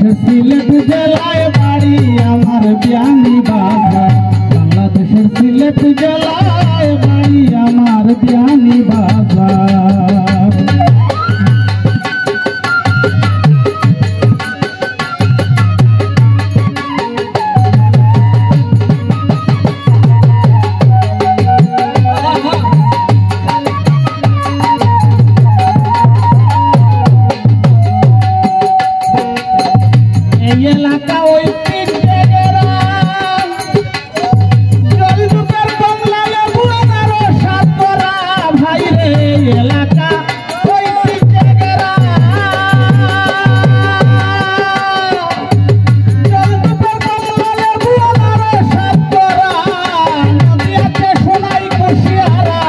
বাংলাদেশের সিলেট জেলায় বাড়ি আমার বিয়ানি বাজার। বাংলাদেশের সিলেট জেলায় বাড়ি আমার বিয়ানি বাজার। এই এলাকা ওই জলদুপের কমলা লেবু আনারো সাত করা ভাই রে। এলাকা ওই জলদুপের কমলা লেবু আনারো সাত করা। নদী আছে সোনাই কুশিয়ারা,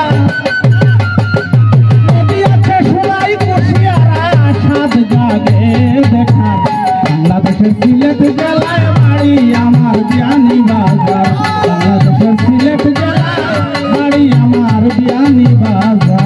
নদী আছে সোনাই কুশিয়ারা। সাত জাগে দেখা বাংলাদেশের সিলেট জেলায় বাড়ি আমার বিয়ানি বাজার। বাংলাদেশের সিলেট জেলায় বাড়ি আমার বিয়ানি বাজার।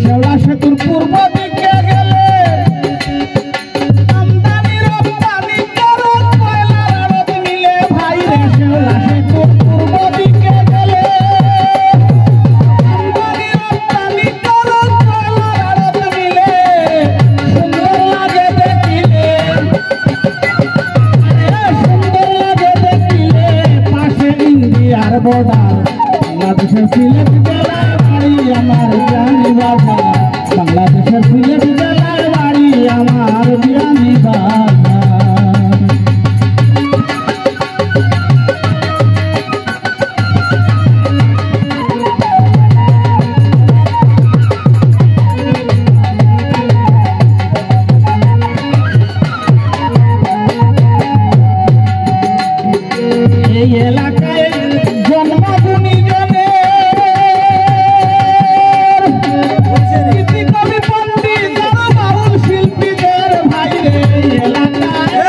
শেওড়া সেতুর পূর্ব দিকে গেলে আমদানি রপ্তানি করত কয়লার আড়ত মিলে ভাই রে। শেওড়া সেতুর পূর্ব দিকে গেলে আমদানি রপ্তানি করত কয়লার আড়ত মিলে। সুন্দর লাগে দেখিলে, সুন্দর লাগে দেখিলে পাশে ইন্ডিয়ার বর্ডার। বাংলাদেশের সিলেট জেলায় বাড়ি আমার বিয়ানি বাজার। বাংলাদেশের সিলেট জেলায় বাড়ি আমার বিয়ানি বাজার। এই এলাকায় জন্মভূমি জনে কবি পণ্ডিত বাউল শিল্পীদের ভাই রে। এলাকায়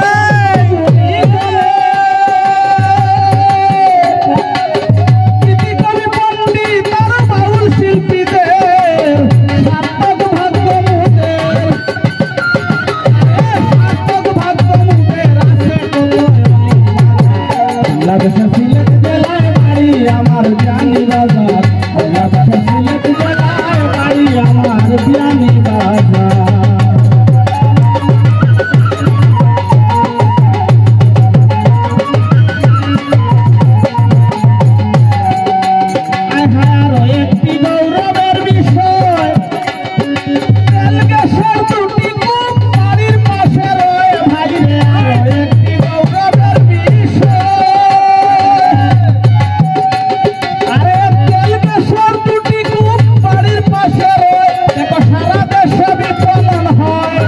কবি পণ্ডিত বাউল শিল্পীদের সার্থক ভাগ্য মুদের, সার্থক ভাগ্য মুদের আছে। বাংলাদেশের সিলেট জেলায় বাড়ি আমার বিয়ানি বাজার। বাংলাদেশের সিলেট জেলায় বাড়ি আমার বিয়ানি বাজার। আরো একটি গৌরবের বিষয়, তেল গ্যাসের দুটি কূপ বাড়ির পাশে রয়ে ভাই রে। আরো একটি গৌরবের বিষয়, আরে তেল গ্যাসের দুটি কূপ বাড়ির পাশে রয়ে। দেখো সারা দেশে বিপণন হয়,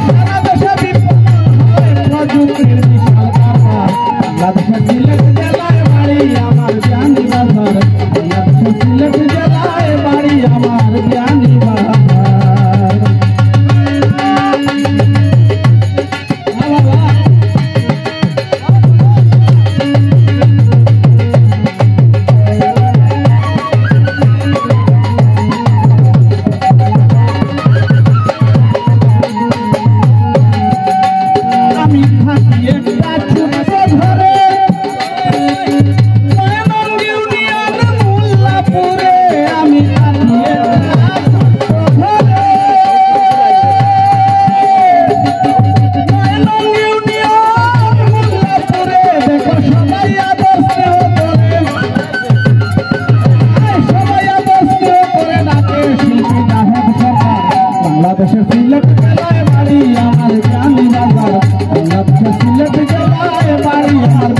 সারা দেশে বিপণন হয় প্রযুক্তির বিশাল কারবার। বাংলাদেশের সিলেট জেলায় বাড়ি আমার বিয়ানি বাজার। বাংলাদেশের সিলেট জেলায় বাড়ি আমার বিয়ানি বাজার। আমি থাকি একটা ছোট্ট ঘরে, ময়মনসিংহ ইউনিয়ন মোল্লাপুরে। আমি থাকি একটা ছোট্ট ঘরে, ময়মনসিংহ ইউনিয়ন মোল্লাপুরে। দেখো সবাই আদর স্নেহ করে, সবাই আদর স্নেহ করে ডাকে শিল্পী জাহেদ সরকার। বাংলাদেশের সিলেট জেলায় বাড়ি আমার বিয়ানি বাজার। বাংলাদেশের সিলেট জেলায় বাড়ি আমার